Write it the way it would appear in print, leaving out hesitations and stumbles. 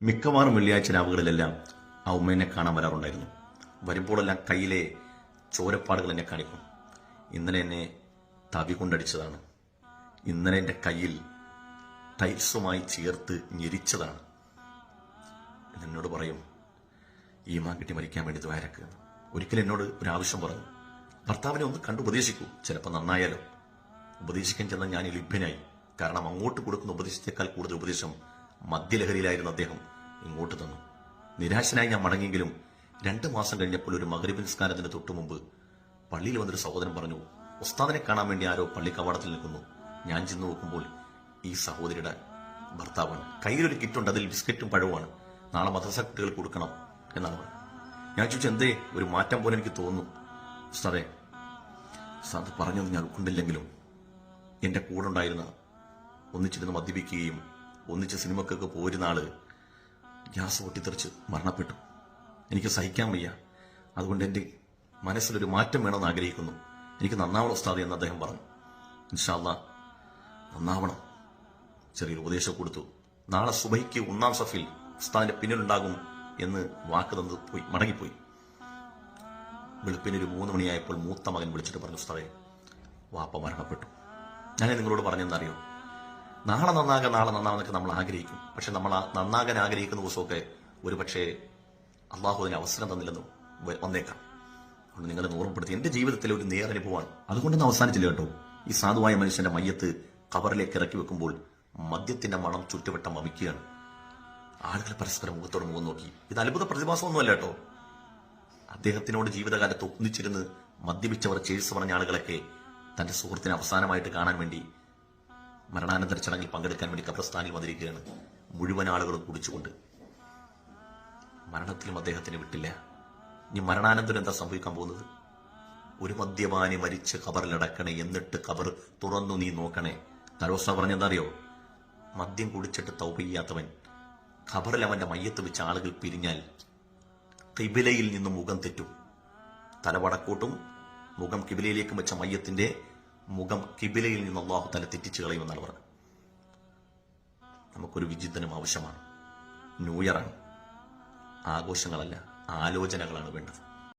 മിക്കവാറും വെള്ളിയാഴ്ച രാവുകളിലെല്ലാം ആ ഉമ്മേനെ കാണാൻ വരാറുണ്ടായിരുന്നു. വരുമ്പോഴെല്ലാം കയ്യിലെ ചോരപ്പാടുകൾ എന്നെ കാണിക്കും. ഇന്നലെ എന്നെ തവി കൊണ്ടടിച്ചതാണ്, ഇന്നലെ എൻ്റെ കയ്യിൽ ടൈൽസുമായി ചേർത്ത് ഞെരിച്ചതാണ്. എന്നോട് പറയും, ഈമാൻ കിട്ടി മരിക്കാൻ വേണ്ടി ദ്വാരക്ക്. ഒരിക്കലും എന്നോട് ഒരു ആവശ്യം പറഞ്ഞു, ഭർത്താവിനെ ഒന്ന് കണ്ട് ഉപദേശിക്കൂ, ചിലപ്പോൾ നന്നായാലോ. ഉപദേശിക്കാൻ ചെന്ന ഞാൻ ലഭ്യനായി. കാരണം അങ്ങോട്ട് കൊടുക്കുന്ന ഉപദേശത്തേക്കാൾ കൂടുതൽ ഉപദേശം മദ്യലഹരിയിലായിരുന്ന അദ്ദേഹം ഇങ്ങോട്ട് തന്നു. നിരാശനായി ഞാൻ മടങ്ങിയെങ്കിലും 2 മാസം കഴിഞ്ഞപ്പോൾ ഒരു മഗ്‌രിബ് നിസ്കാരത്തിന് തൊട്ടു മുമ്പ് പള്ളിയിൽ വന്നൊരു സഹോദരൻ പറഞ്ഞു, ഉസ്താദിനെ കാണാൻ വേണ്ടി ആരോ പള്ളി കവാടത്തിൽ നിൽക്കുന്നു. ഞാൻ ചെന്ന് നോക്കുമ്പോൾ ഈ സഹോദരിയുടെ ഭർത്താവാണ്. കയ്യിലൊരു കിറ്റുണ്ട്, അതിൽ ബിസ്ക്കറ്റും പഴവുമാണ്. നാളെ മദ്രസ കുട്ടികൾക്ക് കൊടുക്കണം എന്നാണ് പറഞ്ഞത്. ഞാൻ ചോദിച്ചു, എന്തേ ഒരു മാറ്റം പോലെ എനിക്ക് തോന്നുന്നു. ഉസ്താദെ, ഉസ്താദ് പറഞ്ഞൊന്നും ഞാൻ ഉൾക്കൊണ്ടില്ലെങ്കിലും എന്റെ കൂടെ ഉണ്ടായിരുന്ന, ഒന്നിച്ചിരുന്ന് മദ്യപിക്കുകയും ഒന്നിച്ച് സിനിമക്കൊക്കെ പോരുന്ന ആള് ഗ്യാസ് പൊട്ടിത്തെറിച്ച് മരണപ്പെട്ടു. എനിക്ക് സഹിക്കാൻ വയ്യ. അതുകൊണ്ട് എന്റെ മനസ്സിലൊരു മാറ്റം വേണമെന്ന് ആഗ്രഹിക്കുന്നു. എനിക്ക് നന്നാവണം ഉസ്താദ് എന്ന് അദ്ദേഹം പറഞ്ഞു. ഇൻഷാ അല്ലാഹ് നന്നാവണം. ചെറിയൊരു ഉപദേശം കൊടുത്തു. നാളെ സുബഹിക്ക് 1-ാം സഫിൽ ഉസ്താദിന്റെ പിന്നിലുണ്ടാകും എന്ന് വാക്ക് തന്നു പോയി, മടങ്ങിപ്പോയി. വെളുപ്പിന് ഒരു 3 മണിയായപ്പോൾ മൂത്ത മകൻ വിളിച്ചിട്ട് പറഞ്ഞു, ഉസ്താദെ, വാപ്പ മരണപ്പെട്ടു. ഞാൻ നിങ്ങളോട് പറഞ്ഞെന്നറിയോ, നാളെ നന്നാവാന്നൊക്കെ നമ്മൾ ആഗ്രഹിക്കും. പക്ഷെ നമ്മൾ നന്നാകാൻ ആഗ്രഹിക്കുന്ന ദിവസമൊക്കെ ഒരു പക്ഷേ അള്ളാഹു അതിന് അവസരം തന്നില്ലെന്ന് വന്നേക്കാം. അതുകൊണ്ട് നിങ്ങളെ ഓർമ്മപ്പെടുത്തി, എന്റെ ജീവിതത്തിലെ ഒരു നേരനുഭവമാണ്. അതുകൊണ്ടൊന്നും അവസാനിച്ചില്ല കേട്ടോ. ഈ സാധുവായ മനുഷ്യന്റെ മയ്യത്ത് ഖബറിലേക്ക് ഇറക്കി വെക്കുമ്പോൾ മദ്യത്തിന്റെ മണം ചുറ്റുവട്ടം വമിക്കുകയാണ്. ആളുകൾ പരസ്പരം മുഖത്തോട് മുഖം നോക്കി. ഇത് അത്ഭുത പ്രതിഭാസമൊന്നുമല്ല കേട്ടോ. അദ്ദേഹത്തിനോട് ജീവിതകാലത്ത് ഒന്നിച്ചിരുന്ന് മദ്യപിച്ചവർ ചേഴ്സ് പറഞ്ഞ ആളുകളൊക്കെ തന്റെ സുഹൃത്തിനെ അവസാനമായിട്ട് കാണാൻ വേണ്ടി, മരണാനന്തര ചടങ്ങിൽ പങ്കെടുക്കാൻ വേണ്ടി ഖബർസ്ഥാനിൽ വന്നിരിക്കുകയാണ്. മുഴുവൻ ആളുകളും കുടിച്ചുകൊണ്ട്. മരണത്തിലും അദ്ദേഹത്തിന് വിട്ടില്ല. ഇനി മരണാനന്തരം എന്താ സംഭവിക്കാൻ പോകുന്നത്? ഒരു മദ്യപാനി മരിച്ച് ഖബറിലടക്കണേ, എന്നിട്ട് ഖബർ തുറന്നു നീ നോക്കണേ. തലോസ പറഞ്ഞെന്തറിയോ, മദ്യം കുടിച്ചിട്ട് തൗബ ചെയ്യാത്തവൻ ഖബറിൽ അവന്റെ മയ്യത്ത് വെച്ച ആളുകൾ പിരിഞ്ഞാൽ കിബിലയിൽ നിന്നും മുഖം തെറ്റും. തല വടക്കോട്ടും മുഖം കിബിലയിലേക്കും വെച്ച മയ്യത്തിന്റെ മുഖം കിബിലയിൽ നിന്ന് അല്ലാഹു തല തെറ്റിച്ചു കളയുമെന്നാണ് പറഞ്ഞത്. നമുക്കൊരു വിചിന്തനം ആവശ്യമാണ്. ന്യൂ ഇയറാണ്, ആഘോഷങ്ങളല്ല, ആലോചനകളാണ് വേണ്ടത്.